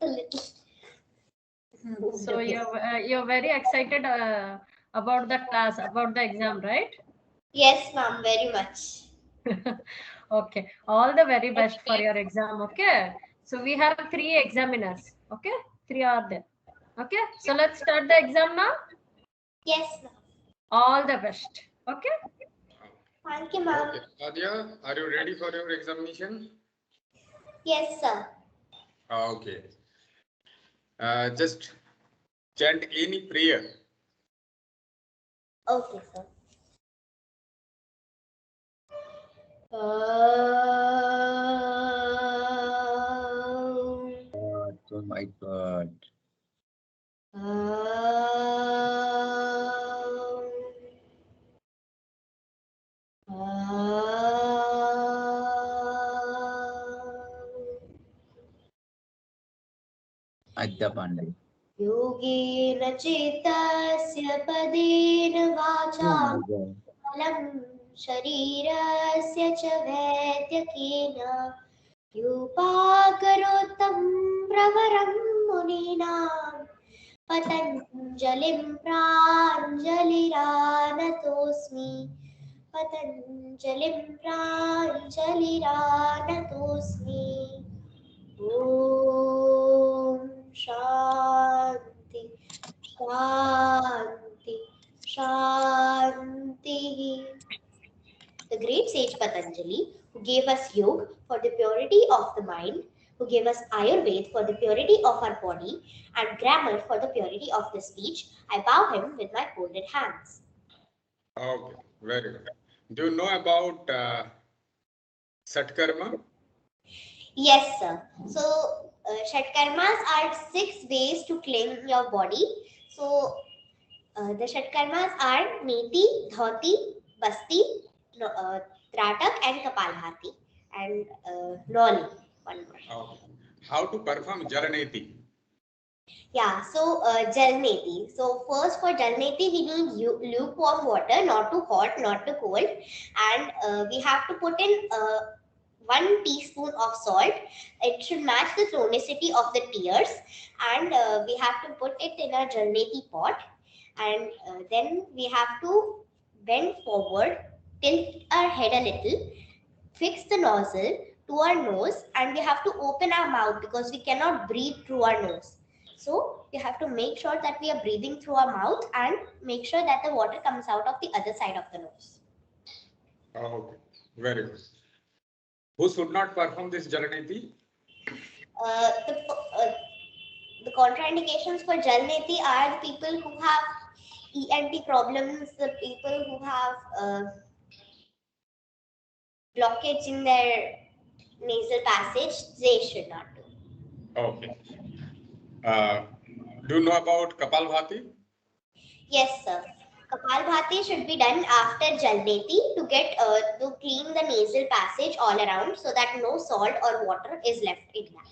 a little. So you're very excited about the class, about the exam, right? Yes, ma'am, very much. Okay. All the very best for your exam. Okay. So we have three examiners. Okay. Three are there. Okay. So let's start the exam now. Yes, ma'am. All the best. Okay. Thank you, ma'am. Okay, Adya, are you ready for your examination? Yes, sir. Okay. Just chant any prayer. Okay, sir. Oh my God. Adya Pandey. योगेन चित्तस्य पदेन वाचा Oh my God. बलं शरीरस्य च वैद्यकेन योपाकरोत्तं प्रवरं मुनीनां पतञ्जलिं प्राञ्जलिरानतोऽस्मि पतञ्जलिं प्राञ्जलिरानतोऽस्मि ॐ शान्ति शान्ति शान्तिः. The great sage Patanjali, who gave us yoga for the purity of the mind, who gave us Ayurveda for the purity of our body, and grammar for the purity of the speech, I bow him with my folded hands. Okay, very good. Do you know about Satkarma? Yes, sir. So, Shatkarmas are 6 ways to clean your body. So, the Shatkarmas are Neti, Dhoti, Basti, Tratak, and Kapalbhati, and Noli. One more. Okay. How to perform Jalaneti? Yeah, so Jalneti. So first for Jalneti, we need lukewarm water, not too hot, not too cold, and we have to put in 1 teaspoon of salt. It should match the tonicity of the tears, and we have to put it in a Jalneti pot, and then we have to bend forward, tilt our head a little, fix the nozzle to our nose, and we have to open our mouth because we cannot breathe through our nose. So we have to make sure that we are breathing through our mouth and make sure that the water comes out of the other side of the nose. Okay, very good. Who should not perform this Jalaneti? The contraindications for Jalneti are the people who have ENT problems, the people who have blockage in their nasal passage, they should not do. Okay. Do you know about Kapalbhati? Yes, sir. Kapalbhati should be done after Jalneti to get to clean the nasal passage all around so that no salt or water is left in that.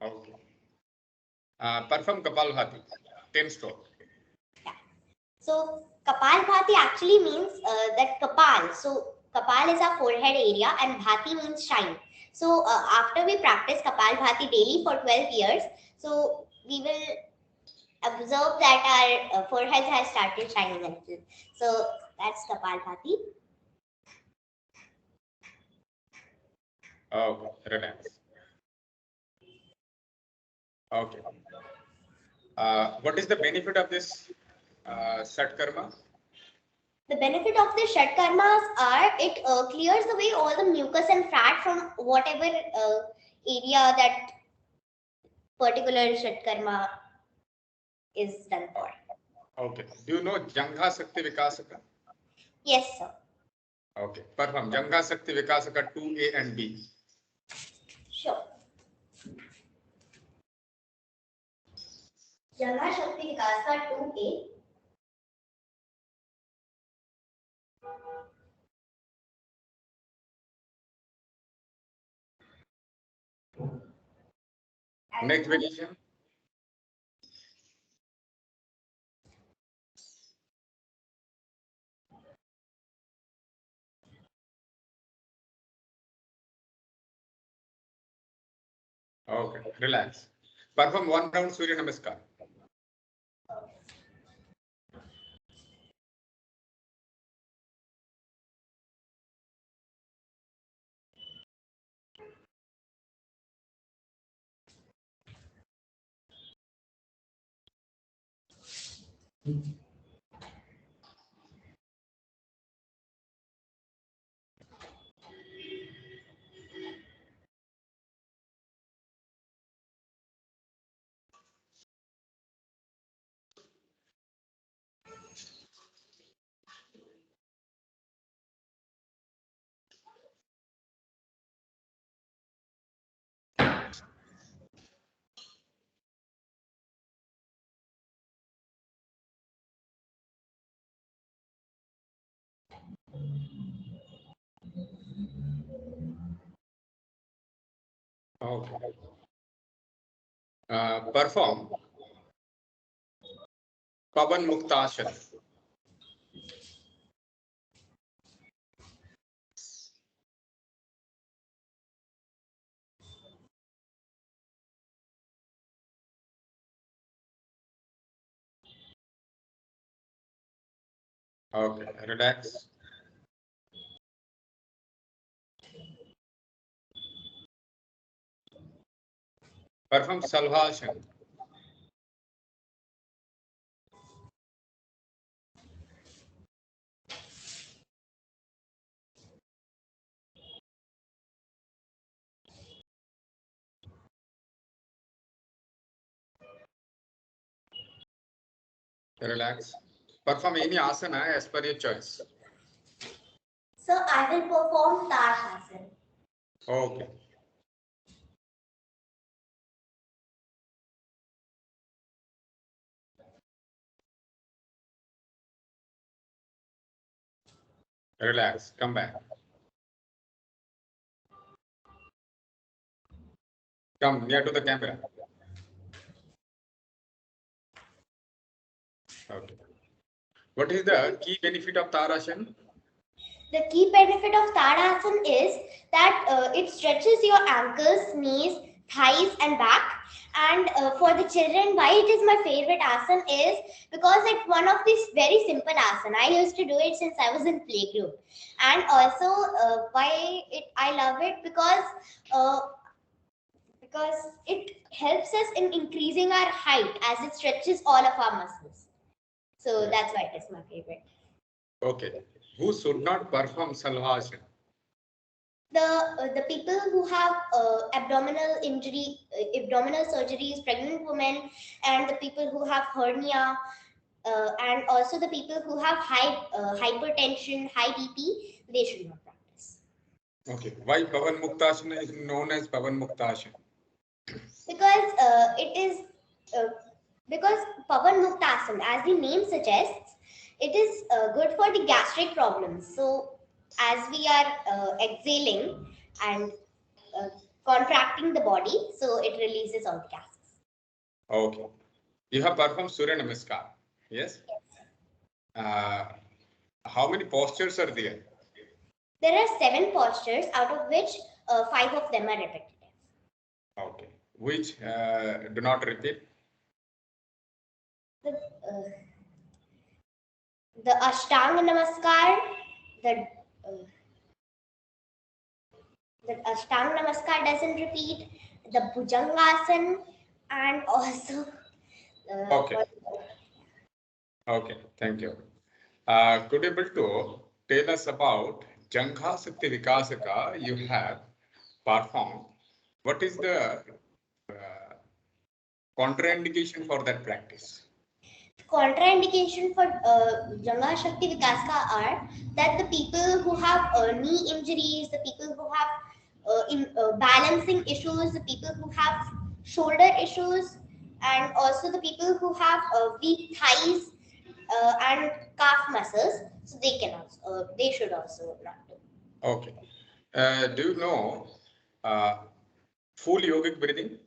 Okay. Perform Kapalbhati. 10 stroke. Yeah. So Kapalbhati actually means that Kapal. So Kapal is our forehead area and Bhati means shine. So after we practice Kapalbhati daily for 12 years, so we will observe that our forehead has started shining a little. So that's Kapalbhati. Okay, relax. Okay. What is the benefit of this Satkarma? The benefit of the Shatkarmas are it clears away all the mucus and fat from whatever area that particular Shatkarma is done for. Okay. Do you know Jangha Sakti Vikasaka? Yes, sir. Okay. Perform Jangha Sakti Vikasaka 2A and B. Sure. Jangha Shakti Vikasaka 2A. Next position. Okay, relax. Perform 1 round Surya Namaskar. Okay. Perform Pavan Muktasana. Okay, relax. Perform Salvasana. Relax. Perform any asana as per your choice. So I will perform Asana. Okay. Relax. Come back. Come near to the camera. Okay. What is the key benefit of Tarasana? The key benefit of Tadasana is that it stretches your ankles, knees, thighs, and back. And for the children, why it is my favorite asana is because it's one of these very simple asana. I used to do it since I was in playgroup, and also I love it because it helps us in increasing our height as it stretches all of our muscles. So that's why it is my favorite. Okay. Who should not perform Salvasana? The people who have abdominal surgeries, pregnant women, and the people who have hernia, and also the people who have high hypertension, high BP, they should not practice. Okay. Why Pavan Muktasana is known as Pavan Muktasana? Because because Pavan Muktasana, as the name suggests, it is good for the gastric problems. So as we are exhaling and contracting the body, so it releases all the gases. Okay. You have performed Surya Namaskar. Yes. How many postures are there? There are 7 postures, out of which 5 of them are repetitive. Okay. Which do not repeat? The Ashtanga Namaskar, the Ashtanga Namaskar doesn't repeat, the Bhujangasana, and also Okay. Okay. Thank you. Could you able to tell us about Jangha Sakti Vikasaka you have performed? What is the contraindication for that practice? contraindication for Janga Shakti Vikaska are that the people who have knee injuries, the people who have balancing issues, the people who have shoulder issues, and also the people who have weak thighs and calf muscles, so they can also, they should also not do. Okay. Do you know full yogic breathing?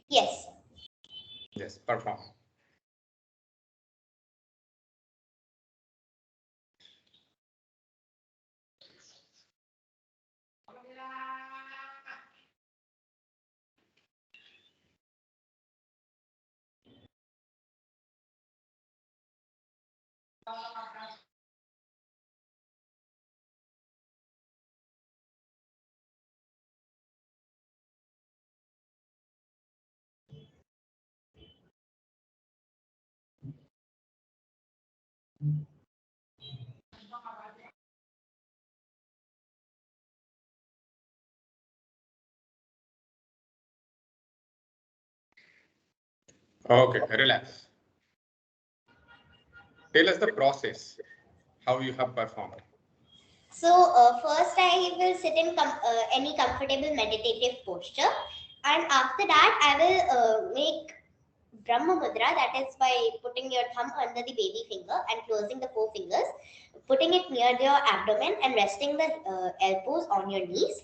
Yes. Yes, perform. Okay, relax. Tell us the process, how you have performed. So first I will sit in any comfortable meditative posture, and after that I will make Brahma Mudra, that is by putting your thumb under the baby finger and closing the four fingers, putting it near your abdomen and resting the elbows on your knees.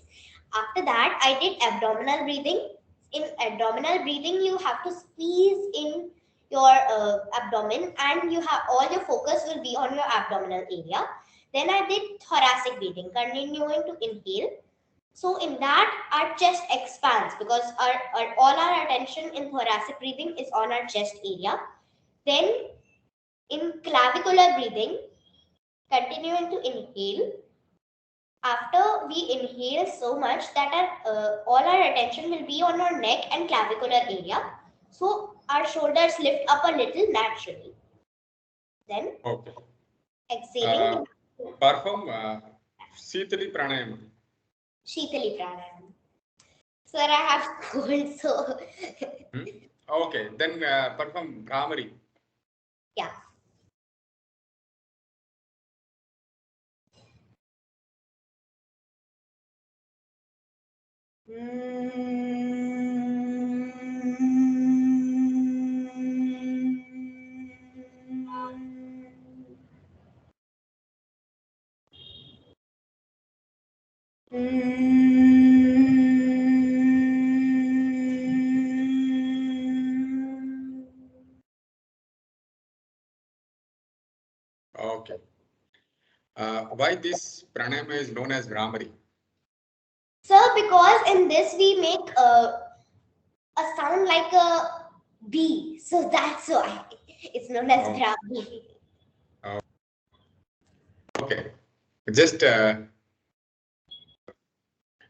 After that, I did abdominal breathing. In abdominal breathing, you have to squeeze in your abdomen, and you have all your focus will be on your abdominal area. Then I did thoracic breathing, continuing to inhale. So in that, our chest expands because all our attention in thoracic breathing is on our chest area. Then in clavicular breathing, continuing to inhale. After we inhale so much that all our attention will be on our neck and clavicular area. So our shoulders lift up a little naturally. Then Okay. exhaling. Perform Sitali Pranayama. Shitali pranayama. Sir, I have cold, so Okay, then perform Bhramari. yeah. Okay. Why this pranayama is known as Bhramari? Sir, because in this we make a sound like a bee, so that's why it's known as Brahmi. Okay. Just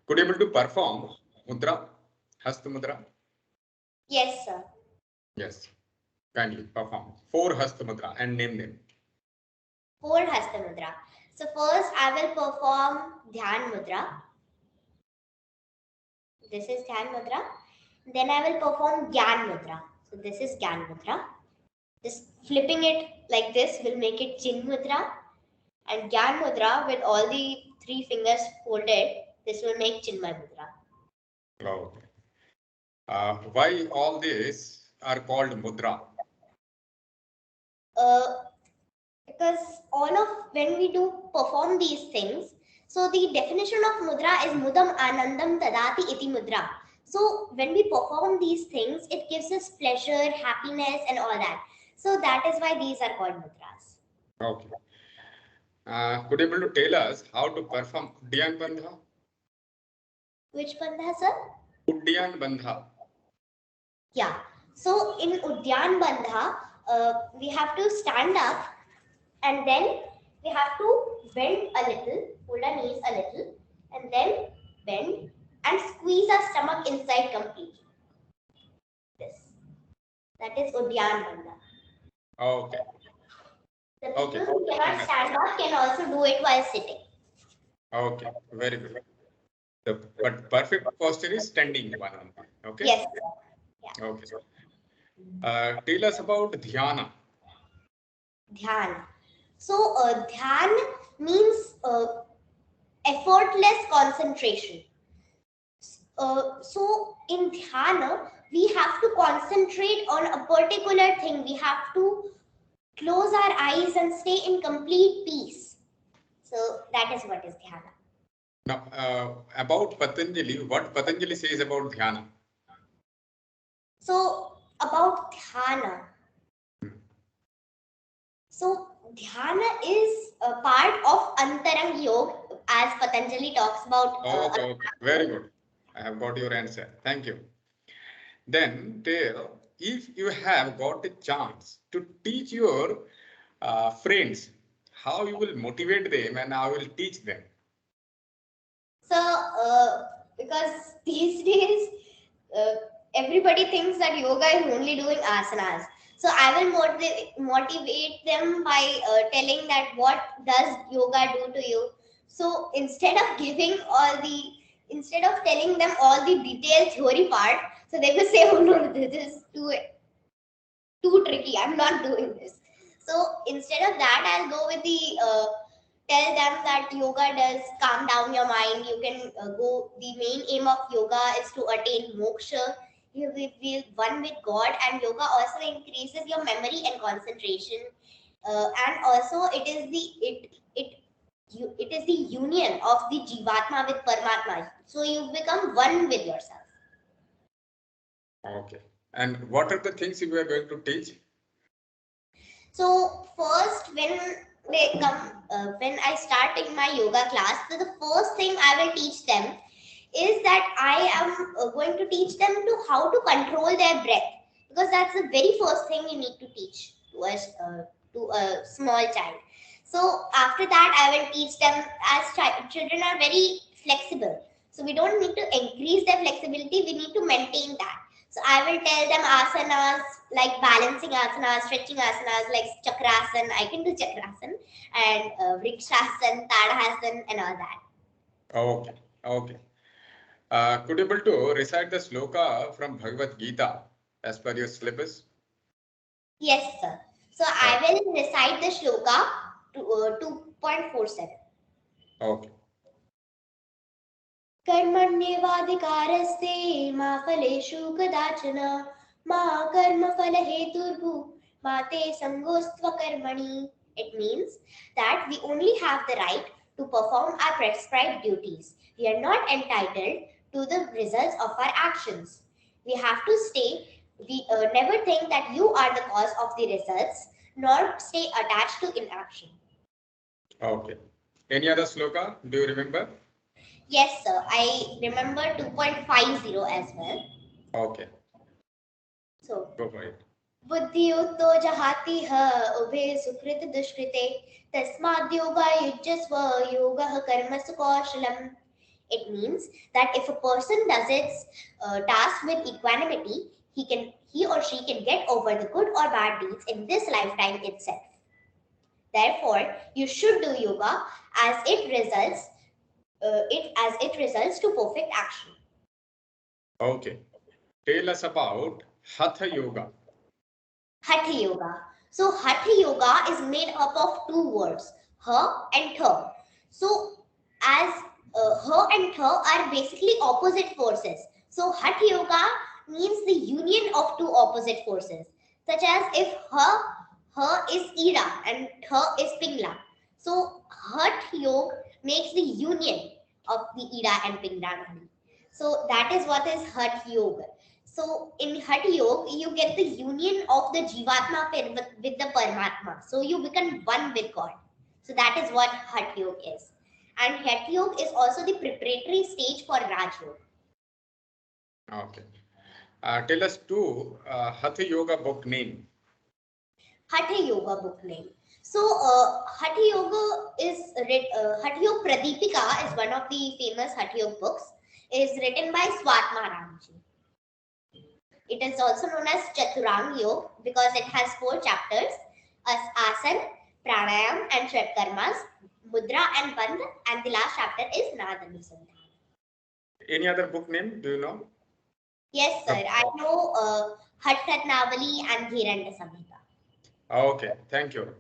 could you able to perform Mudra, Hasta Mudra? Yes, sir. Yes. Kindly perform 4 Hasta Mudra and name them. 4 Hasta Mudra. So first I will perform Dhyan Mudra. This is Dhyan Mudra. Then I will perform Gyan Mudra. So this is Gyan Mudra. Just flipping it like this will make it Chin Mudra. And Gyan Mudra with all the 3 fingers folded, this will make Chinmay Mudra. Okay. Why all these are called Mudra? Because all of when we do perform these things, so the definition of mudra is mudam anandam tadati iti mudra. So when we perform these things, it gives us pleasure, happiness, and all that. So that is why these are called mudras. Okay. Could you able to tell us how to perform Udyan Bandha? Which bandha, sir? Udyan Bandha. Yeah. So in Udyan Bandha, we have to stand up and then we have to bend a little, hold our knees a little, and then bend and squeeze our stomach inside completely. This. That is Udyan Bandha. Okay. The people who cannot stand up can also do it while sitting. Okay. Very good. But perfect posture is standing one. Okay. Yes. Yeah. Okay. Tell us about dhyana. Dhyan. So dhyan means effortless concentration. So in dhyana, we have to concentrate on a particular thing. We have to close our eyes and stay in complete peace. So that is what is dhyana. Now, about Patanjali, what Patanjali says about dhyana? So about dhyana. So dhyana is a part of Antarang Yoga, as Patanjali talks about. Okay. Very good. I have got your answer. Thank you. Then tell, if you have got a chance to teach your friends, how you will motivate them and how you will teach them? So, because these days everybody thinks that yoga is only doing asanas. So I will motivate them by telling that what does yoga do to you. So instead of instead of telling them all the detailed theory part, so they will say, oh no, this is too tricky, I'm not doing this. So instead of that, I'll go with the tell them that yoga does calm down your mind. You can the main aim of yoga is to attain moksha. You will be one with God, and yoga also increases your memory and concentration. And also, it is the union of the jivatma with Paramatma. So you become one with yourself. Okay. And what are the things you are going to teach? So first, when they come, when I start in my yoga class, so the first thing I will teach them is that I am going to teach them to how to control their breath, because that's the very first thing you need to teach to a small child. So after that, I will teach them, as children are very flexible, so we don't need to increase their flexibility, we need to maintain that. So I will tell them asanas like balancing asanas, stretching asanas like chakrasan. I can do chakrasan, and vrikshasan, tadhasan, and all that. Okay. Okay. Could you able to recite the sloka from Bhagavad Gita as per your syllabus? Yes, sir. So I will recite the shloka to 2.47. Okay. कर्मण्येवाधिकारस्ते मा फलेषु कदाचन मा कर्मफलहेतुर्भुः मा ते संगोऽस्त्वकर्मणि. It means that we only have the right to perform our prescribed duties. We are not entitled to the results of our actions. We have to never think that you are the cause of the results, nor stay attached to inaction. Okay. Any other sloka? Do you remember? Yes, sir. I remember 2.50 as well. Okay. So, Go for it. बुद्धियुक्तो जहाति ह उभे सुकृत दुष्कृते तस्माद् योगा युज्यस्व योगः कर्मसु कौशलम्. It means that if a person does its task with equanimity, he or she can get over the good or bad deeds in this lifetime itself. Therefore, you should do yoga as it results to perfect action. Okay. Tell us about Hatha Yoga. Hatha Yoga. So Hatha Yoga is made up of two words, ha and tha. So as ha and tha are basically opposite forces. So Hatha Yoga means the union of two opposite forces, such as if ha is ira and tha is pingla. So Hatha Yoga makes the union of the ira and pingla. So that is what is Hatha Yoga. So in Hatha Yoga, you get the union of the Jivatma with the Paramatma. So you become one with God. So that is what Hatha Yoga is. And Hatha Yoga is also the preparatory stage for Raj Yoga. Okay. Tell us two Hatha Yoga book name. Hatha Yoga book name. So Hatha Yoga Hatha Yoga Pradipika is one of the famous Hatha Yoga books. It is written by Swatma Ramji. It is also known as Chaturanga Yoga because it has 4 chapters: Asana, Pranayam and Shrad Karmas, Mudra and Bandha, and the last chapter is Nadanusandhana. Any other book name? Do you know? Yes, sir. I know Hatratnavali and Dhiranda Samhita. Okay. Thank you.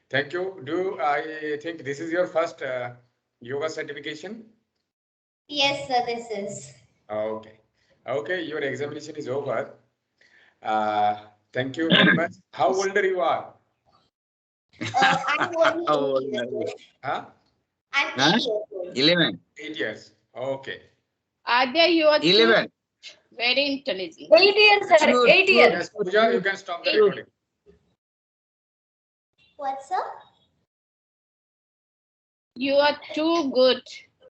Thank you. I think this is your first yoga certification? Yes, sir. This is. Okay. Okay. Your examination is over. Thank you very much. How old are you? I'm only How old 8 years are you? old. Huh? I'm Huh? 8 years old. 11. 8 years. Okay. Adya, you are 11. very intelligent. 8 years, sir. Shoot, 8 years. Yes, Pooja, you can stop the recording. What, sir? You are too good.